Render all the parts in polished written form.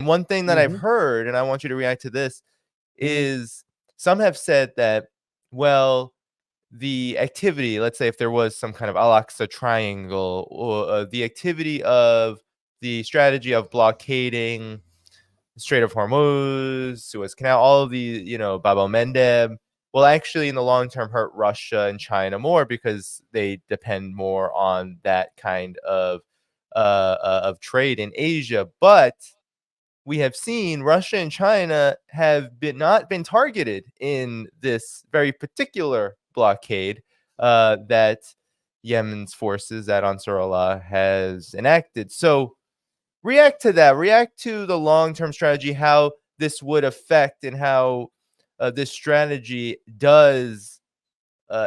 one thing that I've heard, and I want you to react to this, is some have said that, well, the activity, let's say if there was some kind of Al-Aqsa triangle, or the activity of the strategy of blockading Strait of Hormuz, Suez Canal, all of the, Bab el-Mandeb, will actually in the long term hurt Russia and China more because they depend more on that kind of trade in Asia. But we have seen Russia and China have not been targeted in this very particular blockade that Yemen's forces, that Ansar Allah has enacted. So react to that. React to the long-term strategy, how this would affect, and how this strategy does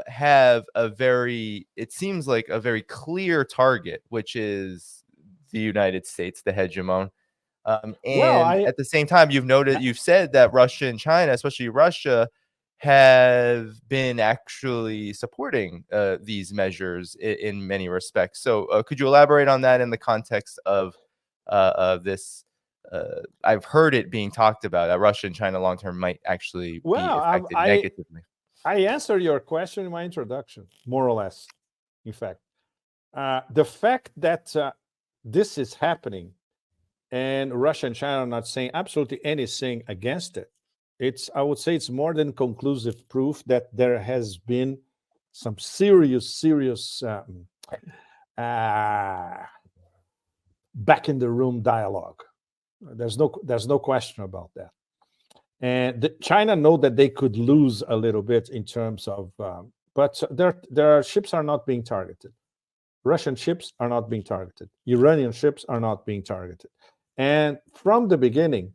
have it seems like a very clear target, which is the United States, the hegemon. At the same time, you've said that Russia and China, especially Russia, have been actually supporting these measures in many respects. So could you elaborate on that in the context of this? I've heard it being talked about that Russia and China long term might actually be affected negatively. I answered your question in my introduction, more or less. In fact, the fact that this is happening and Russia and China are not saying absolutely anything against it, I would say it's more than conclusive proof that there has been some serious back in the room dialogue. There's no question about that. And China know that they could lose a little bit in terms of, but their ships are not being targeted. Russian ships are not being targeted. Iranian ships are not being targeted. And from the beginning,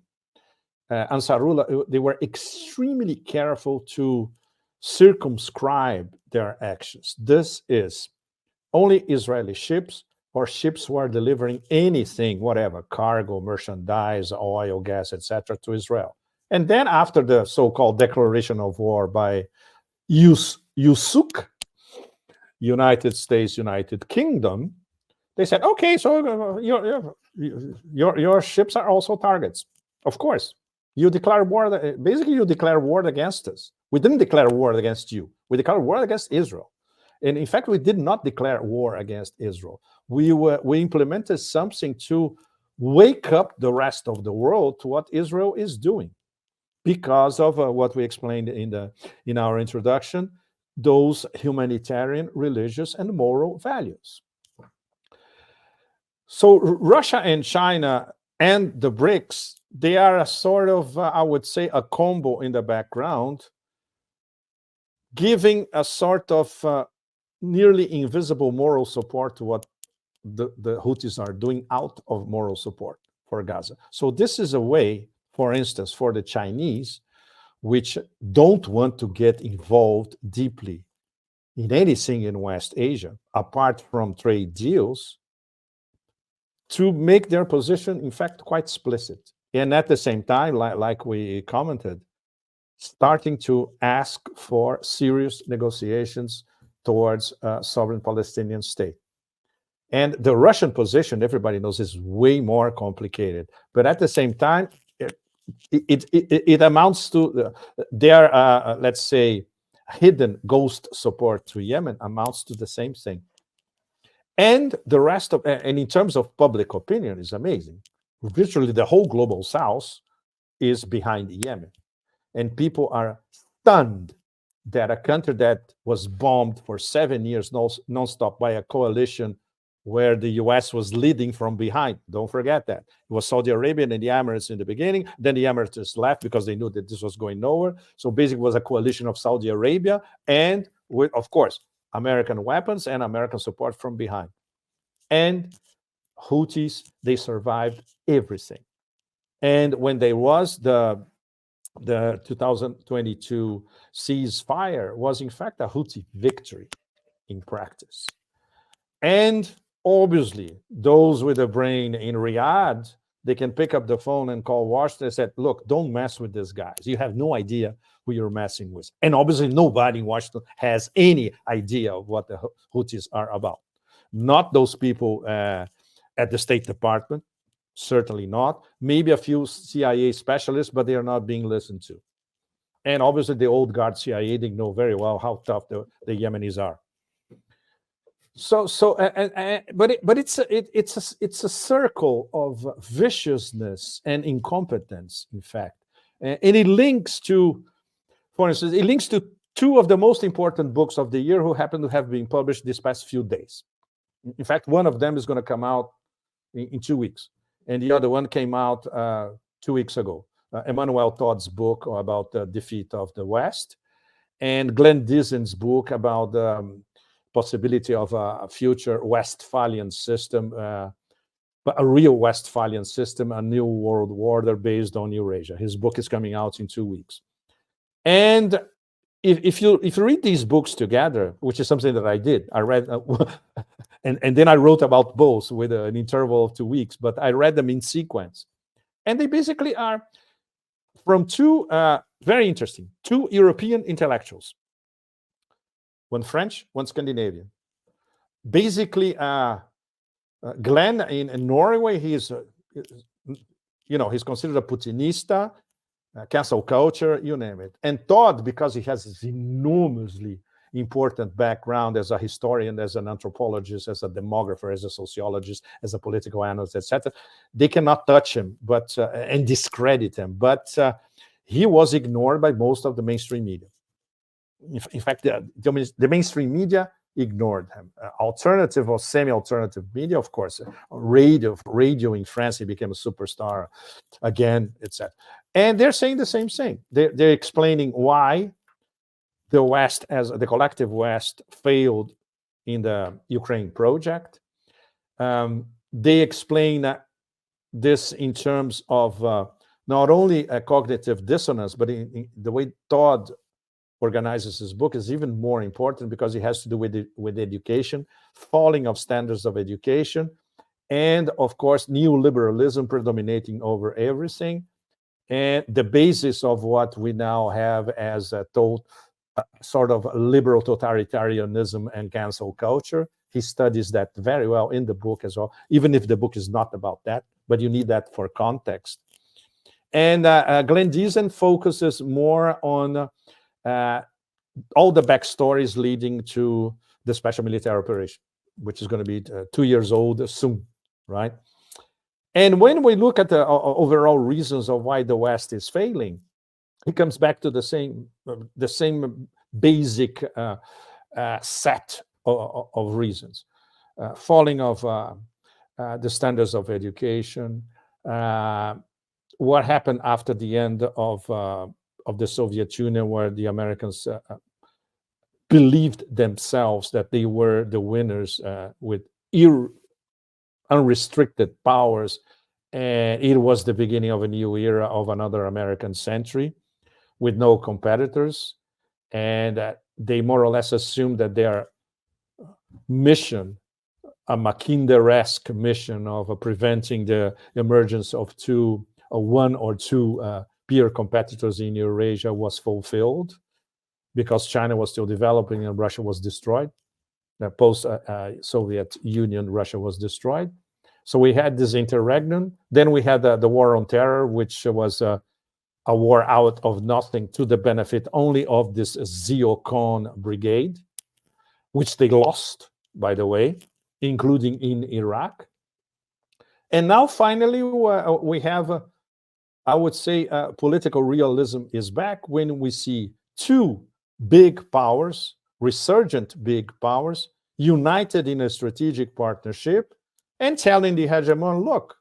Ansarullah, they were extremely careful to circumscribe their actions. This is only Israeli ships or ships who are delivering anything, whatever, cargo, merchandise, oil, gas, etc., to Israel. And then after the so-called declaration of war by USUK, United States, United Kingdom, they said, okay, so your ships are also targets. Of course, you declare war. Basically, you declare war against us. We didn't declare war against you. We declared war against Israel. And in fact, we did not declare war against Israel. We implemented something to wake up the rest of the world to what Israel is doing, because of what we explained in our introduction, those humanitarian, religious, and moral values. So Russia and China and the BRICS, they are a sort of, I would say, a combo in the background, giving a sort of nearly invisible moral support to what the Houthis are doing out of moral support for Gaza. So this is a way, for instance, for the Chinese, which don't want to get involved deeply in anything in West Asia, apart from trade deals, to make their position, in fact, quite explicit. And at the same time, like we commented, starting to ask for serious negotiations towards a sovereign Palestinian state. And the Russian position, everybody knows, is way more complicated. But at the same time, it amounts to their, let's say, hidden ghost support to Yemen amounts to the same thing. And the rest of, and in terms of public opinion, is amazing. Virtually the whole global south is behind Yemen. And people are stunned that a country that was bombed for 7 years nonstop by a coalition where the US was leading from behind. Don't forget that. It was Saudi Arabia and the Emirates in the beginning. Then the Emirates left because they knew that this was going nowhere. So basically it was a coalition of Saudi Arabia and, with, of course, American weapons and American support from behind. And Houthis, they survived everything. And when there was the 2022 ceasefire, was in fact a Houthi victory in practice. And obviously, those with a brain in Riyadh, they can pick up the phone and call Washington and say, look, don't mess with these guys. You have no idea who you're messing with. And obviously, nobody in Washington has any idea of what the Houthis are about. Not those people at the State Department, Certainly not. Maybe a few CIA specialists, but they are not being listened to. And obviously, the old guard CIA, they know very well how tough the Yemenis are. But it's a circle of viciousness and incompetence, in fact, and it links to, for instance, it links to two of the most important books of the year who happen to have been published this past few days. In fact, one of them is going to come out in 2 weeks, and the other one came out 2 weeks ago. Emmanuel Todd's book about the defeat of the West, and Glenn Dissen's book about the possibility of a future Westphalian system, but a real Westphalian system, a new world order based on Eurasia. His book is coming out in 2 weeks. And if you read these books together, which is something that I did, I read, and then I wrote about both with an interval of 2 weeks, but I read them in sequence. And they basically are from two, very interesting, two European intellectuals, one French, one Scandinavian. Basically, Glenn in Norway, he's considered a Putinista, cancel culture, you name it. And Todd, because he has this enormously important background as a historian, as an anthropologist, as a demographer, as a sociologist, as a political analyst, etc., they cannot touch him, and discredit him. But he was ignored by most of the mainstream media. In fact, the mainstream media ignored him. Alternative or semi-alternative media, of course, radio in France, he became a superstar again, etc. And they're saying the same thing. They're explaining why the West, as the collective West, failed in the Ukraine project. They explain this in terms of not only a cognitive dissonance, but in the way Todd organizes his book is even more important because it has to do with education, falling of standards of education, and of course, neoliberalism predominating over everything, and the basis of what we now have as a sort of liberal totalitarianism and cancel culture. He studies that very well in the book as well, even if the book is not about that, but you need that for context. And Glenn Diesen focuses more on all the backstories leading to the special military operation, which is going to be 2 years old soon, right? And when we look at the overall reasons of why the West is failing, it comes back to the same basic set of reasons. Falling of the standards of education, what happened after the end of the Soviet Union, where the Americans believed themselves that they were the winners with unrestricted powers, and it was the beginning of a new era of another American century with no competitors, and they more or less assumed that their mission, a Mackinder-esque mission of preventing the emergence of one or two peer competitors in Eurasia, was fulfilled because China was still developing and Russia was destroyed. Post-Soviet Union, Russia was destroyed. So we had this interregnum. Then we had the war on terror, which was a war out of nothing to the benefit only of this neocon brigade, which they lost, by the way, including in Iraq. And now finally we have, I would say, political realism is back when we see two big powers, resurgent big powers, united in a strategic partnership and telling the hegemon, look,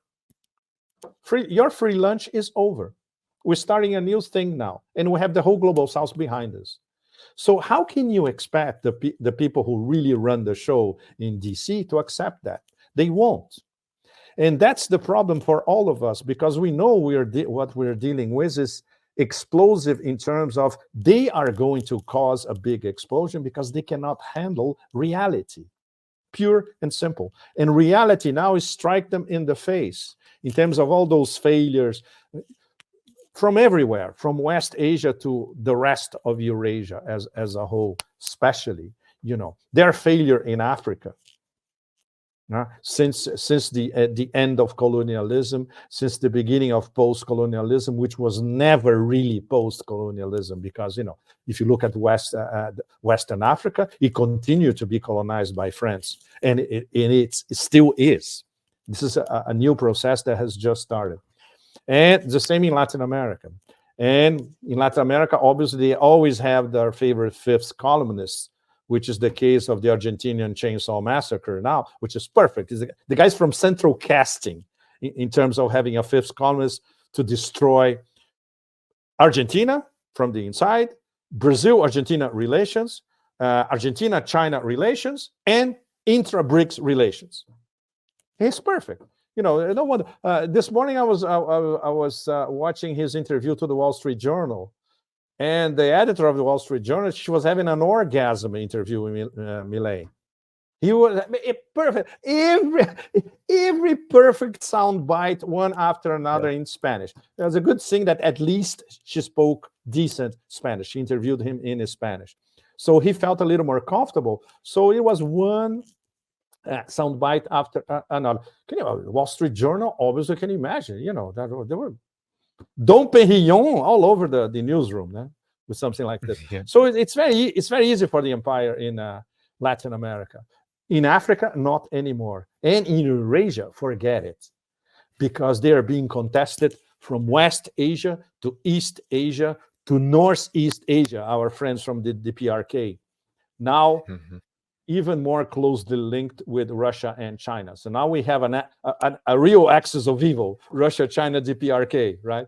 your free lunch is over. We're starting a new thing now, and we have the whole global south behind us. So how can you expect the people who really run the show in DC to accept that? They won't. And that's the problem for all of us, because we know what we're dealing with is explosive in terms of they are going to cause a big explosion because they cannot handle reality. Pure and simple. And reality now is strike them in the face in terms of all those failures from everywhere, from West Asia to the rest of Eurasia as a whole, especially, their failure in Africa. Since the end of colonialism, since the beginning of post-colonialism, which was never really post-colonialism, because if you look at Western Africa, it continued to be colonized by France, and it still is. This is a new process that has just started, and the same in Latin America. And in Latin America, obviously, they always have their favorite fifth columnists, which is the case of the Argentinian Chainsaw Massacre now, which is perfect. The guy's from central casting in terms of having a fifth columnist to destroy Argentina from the inside, Brazil-Argentina relations, Argentina-China relations, and intra-BRICS relations. It's perfect. No wonder. This morning I was watching his interview to the Wall Street Journal, and the editor of the Wall Street Journal, she was having an orgasm interviewing Milei. He was perfect. Every perfect sound bite, one after another, in Spanish. It was a good thing that at least she spoke decent Spanish. She interviewed him in Spanish, so he felt a little more comfortable. So it was one sound bite after another. Wall Street Journal, obviously, can you imagine? That there were Dom Perignon all over the newsroom with something like this. Yeah. So it's very easy for the empire in Latin America. In Africa, not anymore. And in Eurasia, forget it, because they are being contested from West Asia to East Asia to Northeast Asia, our friends from the PRK. Now, even more closely linked with Russia and China. So now we have a real axis of evil: Russia, China, DPRK, right?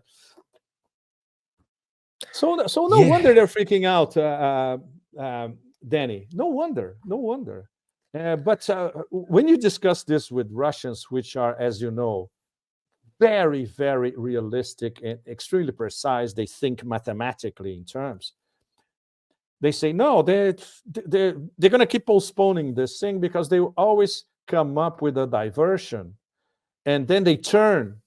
So no wonder they're freaking out, Danny. No wonder. But when you discuss this with Russians, which are, as you know, very, very realistic and extremely precise, they think mathematically in terms. They say, no, they're going to keep postponing this thing because they always come up with a diversion. And then they turn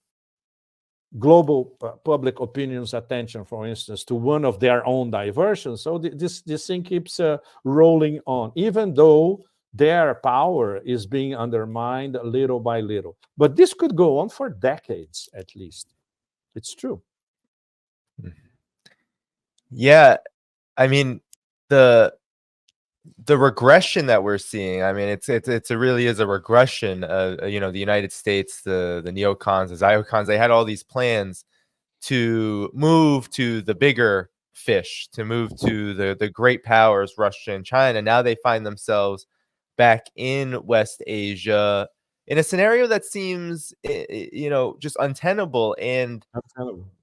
global public opinion's attention, for instance, to one of their own diversions. So this thing keeps rolling on, even though their power is being undermined little by little. But this could go on for decades, at least. It's true. Yeah. I mean, the regression that we're seeing, I mean, it really is a regression. The United States, the neocons, the Ziocons, they had all these plans to move to the bigger fish, to move to the great powers, Russia and China. Now they find themselves back in West Asia in a scenario that seems, just untenable. And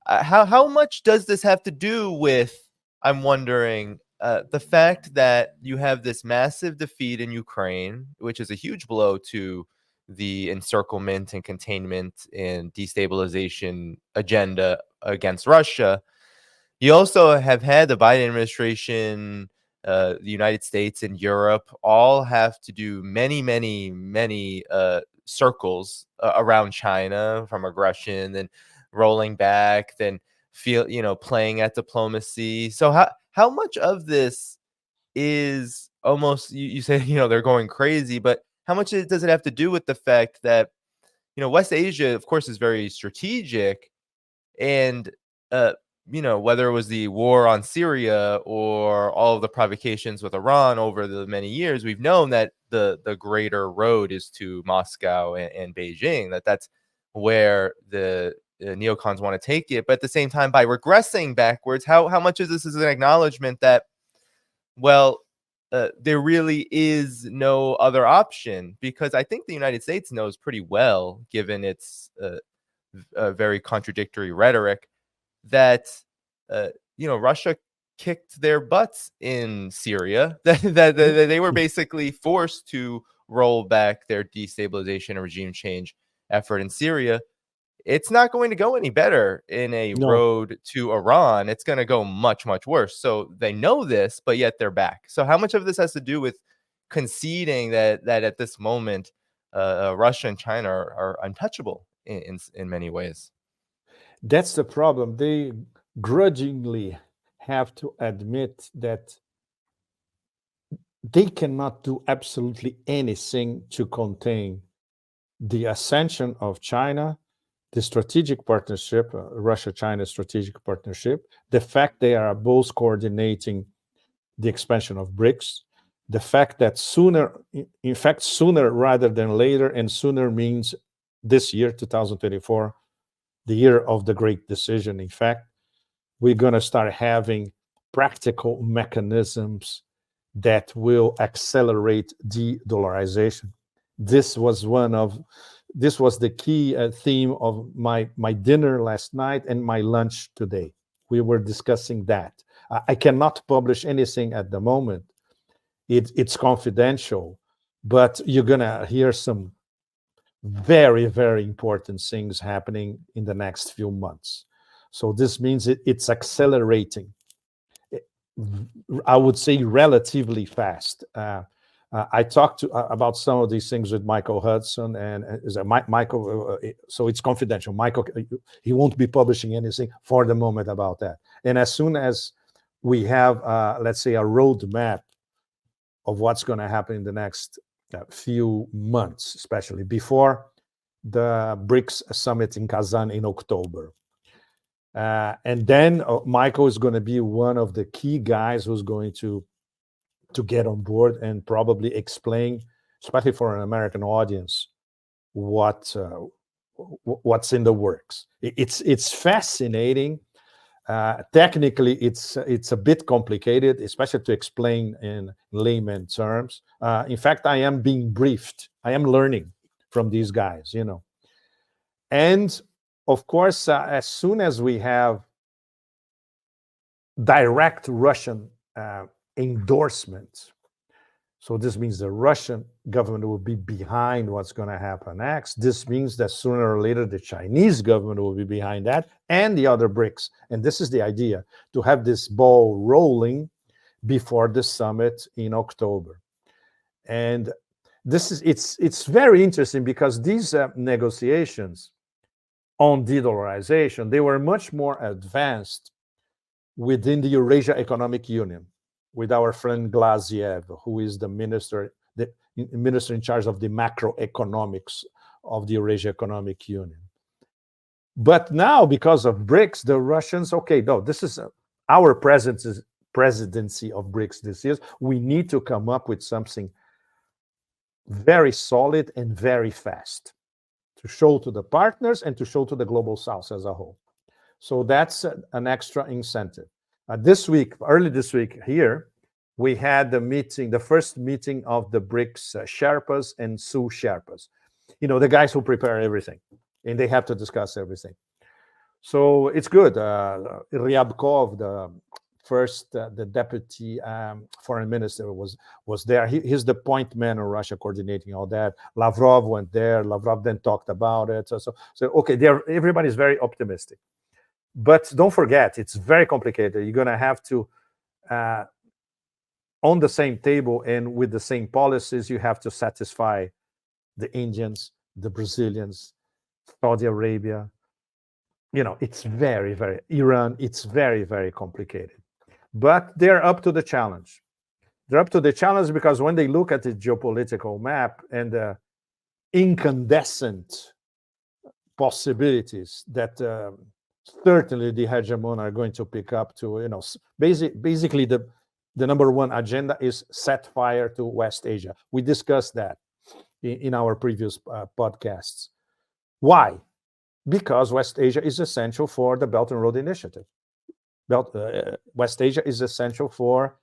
how much does this have to do with, I'm wondering, the fact that you have this massive defeat in Ukraine, which is a huge blow to the encirclement and containment and destabilization agenda against Russia. You also have had the Biden administration, the United States and Europe all have to do many, many, many circles around China, from aggression, then rolling back, then playing at diplomacy. So how much of this is almost, you say, they're going crazy, but how much does it have to do with the fact that, West Asia, of course, is very strategic, and, whether it was the war on Syria or all of the provocations with Iran over the many years, we've known that the greater road is to Moscow and Beijing, that's where the neocons want to take it. But at the same time, by regressing backwards, how much of this is an acknowledgement that, well, there really is no other option? Because I think the United States knows pretty well, given its very contradictory rhetoric, that Russia kicked their butts in Syria, that they were basically forced to roll back their destabilization and regime change effort in Syria. It's not going to go any better in a road to Iran. It's going to go much, much worse. So they know this, but yet they're back. So how much of this has to do with conceding that at this moment, Russia and China are untouchable in many ways? That's the problem. They grudgingly have to admit that they cannot do absolutely anything to contain the ascension of China, the strategic partnership, Russia-China strategic partnership, the fact they are both coordinating the expansion of BRICS, the fact that sooner rather than later, and sooner means this year, 2024, the year of the great decision, in fact, we're going to start having practical mechanisms that will accelerate de-dollarization. This was the key theme of my dinner last night and my lunch today. We were discussing that. I cannot publish anything at the moment. It's confidential, but you're going to hear some very, very important things happening in the next few months. So this means it's accelerating. I would say relatively fast. I talked about some of these things with Michael Hudson, and Michael. So it's confidential. Michael, he won't be publishing anything for the moment about that. And as soon as we have, let's say, a roadmap of what's going to happen in the next few months, especially before the BRICS summit in Kazan in October. And then Michael is going to be one of the key guys who's going to get on board and probably explain, especially for an American audience, what's in the works. It's fascinating. Technically, it's a bit complicated, especially to explain in layman terms. In fact, I am being briefed. I am learning from these guys, And of course, as soon as we have direct Russian endorsement, so this means the Russian government will be behind what's going to happen next. This means that sooner or later the Chinese government will be behind that, and the other BRICS. And this is the idea, to have this ball rolling before the summit in October. And it's very interesting because these negotiations on de-dollarization, they were much more advanced within the Eurasia Economic Union, with our friend Glaziev, who is the minister in charge of the macroeconomics of the Eurasia Economic Union. But now, because of BRICS, the Russians, this is our presidency of BRICS this year. We need to come up with something very solid and very fast to show to the partners and to show to the global South as a whole. So that's an extra incentive. Early this week here, we had the first meeting of the BRICS Sherpas and Sous Sherpas. The guys who prepare everything, and they have to discuss everything. So it's good. Ryabkov, the deputy foreign minister, was there. He's the point man in Russia coordinating all that. Lavrov went there. Lavrov then talked about it. So okay, everybody's very optimistic. But don't forget, it's very complicated. You're going to have to, on the same table and with the same policies, you have to satisfy the Indians, the Brazilians, Saudi Arabia. It's very, very, Iran, it's very, very complicated. But they're up to the challenge. They're up to the challenge because when they look at the geopolitical map and the incandescent possibilities that certainly the hegemon are going to pick up to, basically the number one agenda is set fire to West Asia. We discussed that in our previous podcasts. Why? Because West Asia is essential for the Belt and Road Initiative. West Asia is essential for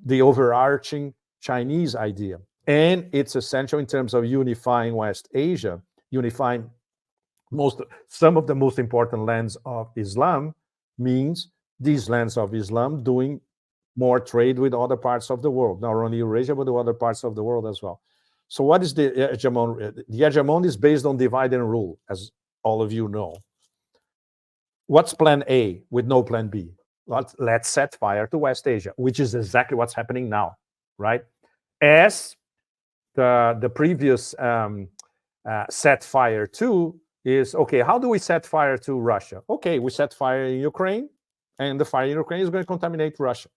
the overarching Chinese idea. And it's essential in terms of unifying West Asia, unifying some of the most important lands of Islam, means these lands of Islam doing more trade with other parts of the world, not only Eurasia, but the other parts of the world as well. So what is the hegemon? The hegemon is based on divide and rule, as all of you know. What's plan A with no plan B? Let's set fire to West Asia, which is exactly what's happening now, right? As the previous set fire to is, okay, how do we set fire to Russia? Okay, we set fire in Ukraine, and the fire in Ukraine is going to contaminate Russia.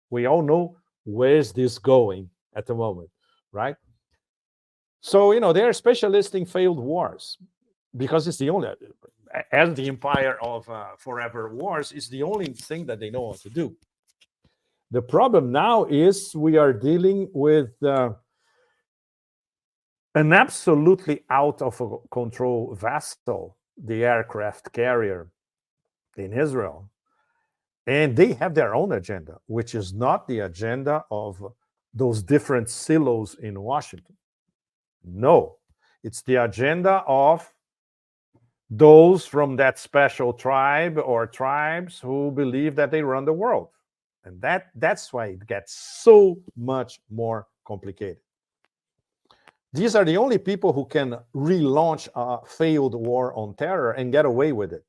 We all know where's this going at the moment, right? So, they're specialists in failed wars because it's the only, as the empire of forever wars, is the only thing that they know how to do. The problem now is we are dealing with an absolutely out of control vessel, the aircraft carrier in Israel. And they have their own agenda, which is not the agenda of those different silos in Washington. No, it's the agenda of those from that special tribe or tribes who believe that they run the world. And that's why it gets so much more complicated. These are the only people who can relaunch a failed war on terror and get away with it.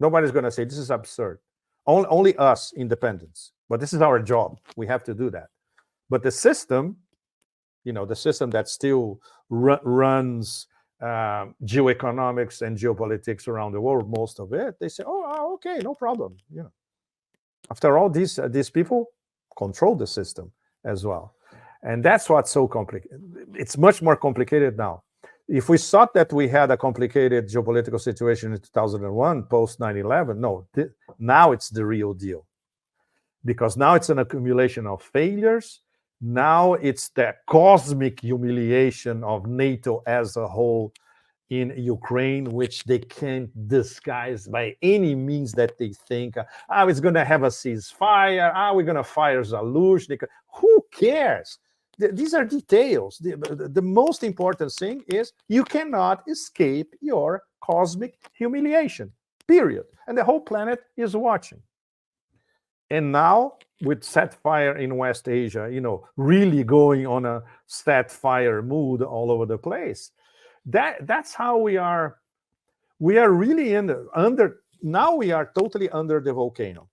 Nobody's going to say this is absurd. Only us independents. But this is our job. We have to do that. But the system, the system that still runs geoeconomics and geopolitics around the world, most of it, they say, oh, okay, no problem. After all, these people control the system as well. And that's what's so complicated. It's much more complicated now. If we thought that we had a complicated geopolitical situation in 2001, post 9/11, no, now it's the real deal. Because now it's an accumulation of failures. Now it's the cosmic humiliation of NATO as a whole in Ukraine, which they can't disguise by any means that they think, it's going to have a ceasefire, we're going to fire Zalushny. Who cares? These are details. The most important thing is you cannot escape your cosmic humiliation, period. And the whole planet is watching. And now, with set fire in West Asia, really going on a set fire mood all over the place, that's how we are. We are really now we are totally under the volcano.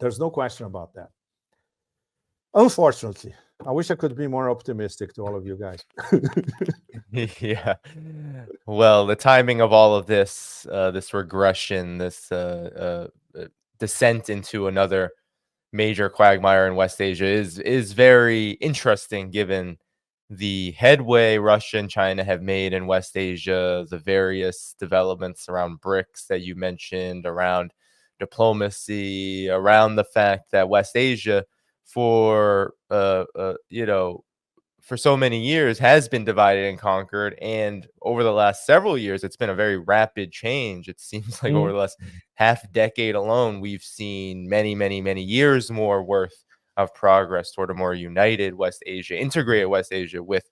There's no question about that. Unfortunately, I wish I could be more optimistic to all of you guys. Yeah. Well, the timing of all of this, this regression, this descent into another major quagmire in West Asia is very interesting, given the headway Russia and China have made in West Asia, the various developments around BRICS that you mentioned, around diplomacy, around the fact that West Asia, for for so many years, has been divided and conquered, and over the last several years, it's been a very rapid change. It seems like over the last half decade alone, we've seen many, many, many years more worth of progress toward a more united West Asia, integrated West Asia with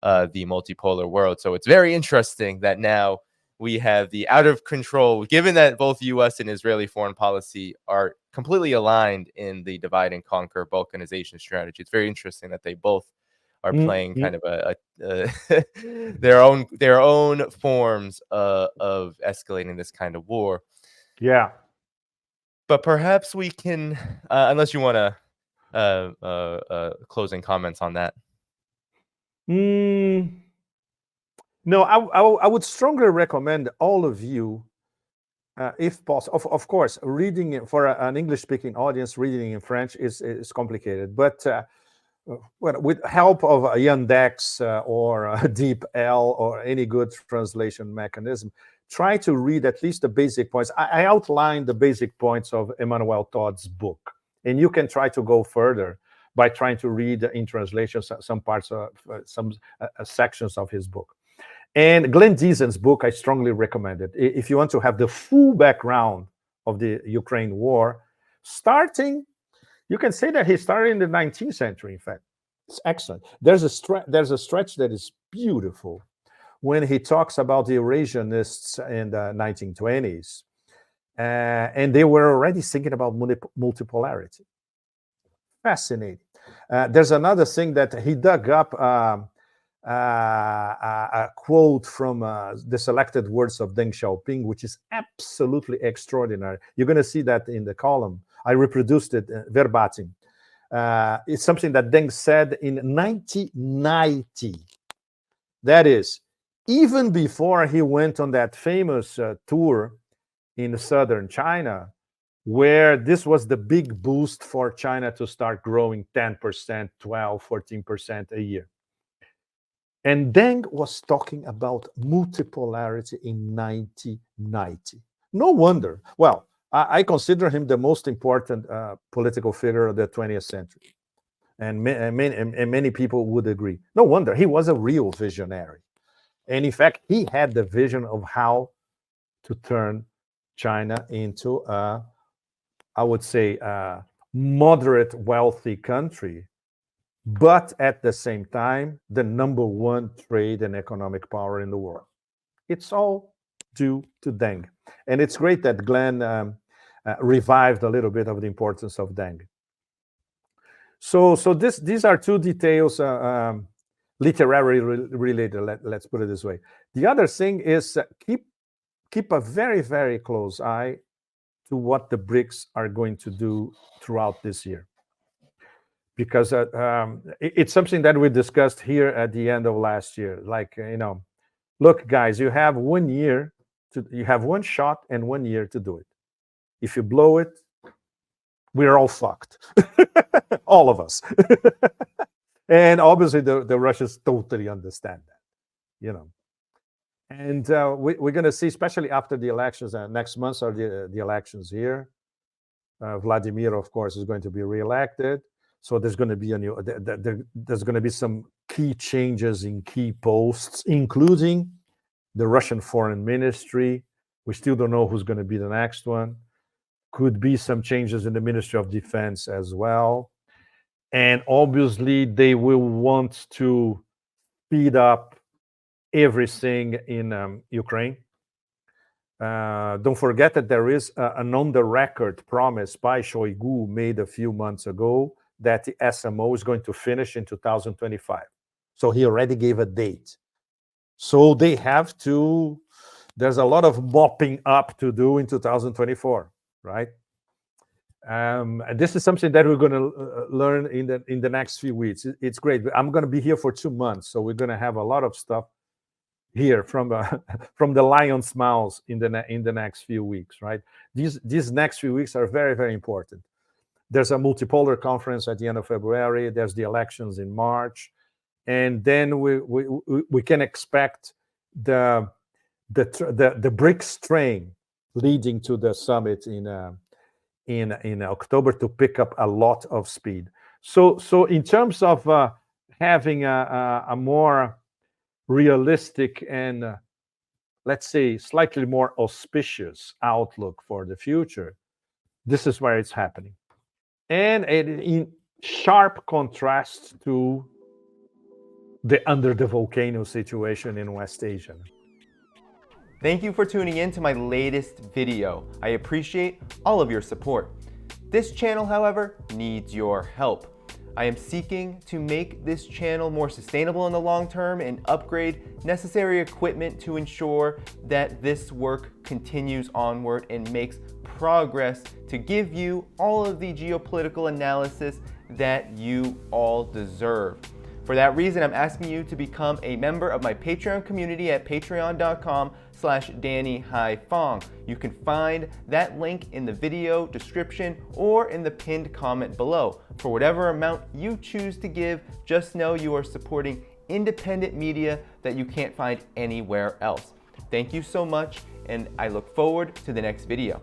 the multipolar world. So it's very interesting that now we have the out of control, given that both U.S. and Israeli foreign policy are completely aligned in the divide and conquer Balkanization strategy. It's very interesting that they both are playing kind of their own forms of escalating this kind of war. Yeah. But perhaps we can, unless you want to closing comments on that. No, I would strongly recommend all of you, if possible. Of course, reading it for an English-speaking audience, reading in French is complicated. But with help of a Yandex or a DeepL or any good translation mechanism, try to read at least the basic points. I outlined the basic points of Emmanuel Todd's book, and you can try to go further by trying to read in translation some parts of some sections of his book. And Glenn Deason's book, I strongly recommend it. If you want to have the full background of the Ukraine war, you can say that he started in the 19th century, in fact. It's excellent. There's a stretch that is beautiful when he talks about the Eurasianists in the 1920s. And they were already thinking about multipolarity. Fascinating. There's another thing that he dug up, a quote from the selected words of Deng Xiaoping, which is absolutely extraordinary. You're going to see that in the column. I reproduced it verbatim. It's something that Deng said in 1990. That is, even before he went on that famous tour in southern China, where this was the big boost for China to start growing 10%, 12%, 14% a year. And Deng was talking about multipolarity in 1990. No wonder. Well, I consider him the most important political figure of the 20th century. And many people would agree. No wonder. He was a real visionary. And in fact, he had the vision of how to turn China into I would say, a moderate wealthy country, but at the same time, the #1 trade and economic power in the world. It's all due to Deng. And it's great that Glenn revived a little bit of the importance of Deng. So these are two details, literary related, let's put it this way. The other thing is keep a very, very close eye to what the BRICS are going to do throughout this year. Because it's something that we discussed here at the end of last year. Like, look, guys, you have 1 year, you have one shot and 1 year to do it. If you blow it, we're all fucked. All of us. And obviously the Russians totally understand that, And we're going to see, especially after the elections, next month are the elections here. Vladimir, of course, is going to be reelected. So there's going to be there's going to be some key changes in key posts, including the Russian Foreign Ministry. We still don't know who's going to be the next one. Could be some changes in the Ministry of Defense as well. And obviously, they will want to speed up everything in Ukraine. Don't forget that there is an on-the-record promise by Shoigu made a few months ago that the SMO is going to finish in 2025. So he already gave a date. So they have to, there's a lot of mopping up to do in 2024, right? And this is something that we're going to learn in the next few weeks. It's great. I'm going to be here for 2 months, so we're going to have a lot of stuff here from the lion's mouth in the next few weeks, right? These next few weeks are very, very important. There's a multipolar conference at the end of February. There's the elections in March, and then we can expect the BRICS train leading to the summit in October to pick up a lot of speed. So in terms of having a more realistic and let's say slightly more auspicious outlook for the future, this is where it's happening. And in sharp contrast to the under the volcano situation in West Asia. Thank you for tuning in to my latest video. I appreciate all of your support. This channel, however, needs your help. I am seeking to make this channel more sustainable in the long term and upgrade necessary equipment to ensure that this work continues onward and makes progress to give you all of the geopolitical analysis that you all deserve. For that reason, I'm asking you to become a member of my Patreon community at patreon.com/DannyDhaiphong. You can find that link in the video description or in the pinned comment below. For whatever amount you choose to give, just know you are supporting independent media that you can't find anywhere else. Thank you so much, and I look forward to the next video.